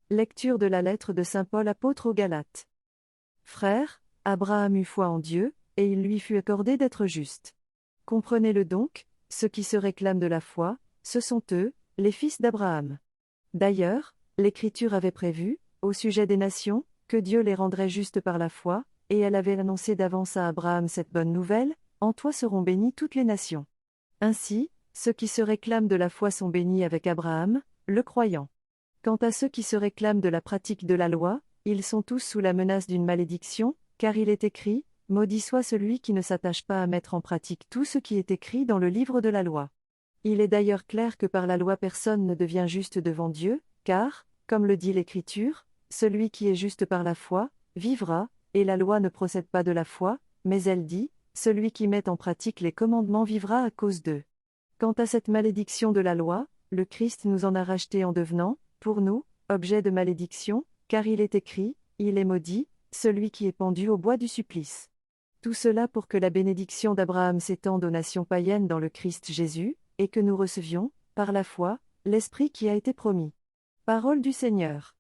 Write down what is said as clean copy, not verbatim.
Lecture de la lettre de saint Paul apôtre aux Galates. Frères, Abraham eut foi en Dieu, et il lui fut accordé d'être juste. Comprenez-le donc, ceux qui se réclament de la foi, ce sont eux, les fils d'Abraham. D'ailleurs, l'Écriture avait prévu, au sujet des nations, que Dieu les rendrait justes par la foi, et elle avait annoncé d'avance à Abraham cette bonne nouvelle: en toi seront bénies toutes les nations. Ainsi, ceux qui se réclament de la foi sont bénis avec Abraham, le croyant. Quant à ceux qui se réclament de la pratique de la loi, ils sont tous sous la menace d'une malédiction, car il est écrit: maudit soit celui qui ne s'attache pas à mettre en pratique tout ce qui est écrit dans le livre de la loi. Il est d'ailleurs clair que par la loi personne ne devient juste devant Dieu, car, comme le dit l'Écriture, celui qui est juste par la foi, vivra, et la loi ne procède pas de la foi, mais elle dit: celui qui met en pratique les commandements vivra à cause d'eux. Quant à cette malédiction de la loi, le Christ nous en a racheté en devenant, pour nous, objet de malédiction, car il est écrit: il est maudit, celui qui est pendu au bois du supplice. Tout cela pour que la bénédiction d'Abraham s'étende aux nations païennes dans le Christ Jésus, et que nous recevions, par la foi, l'Esprit qui a été promis. Parole du Seigneur.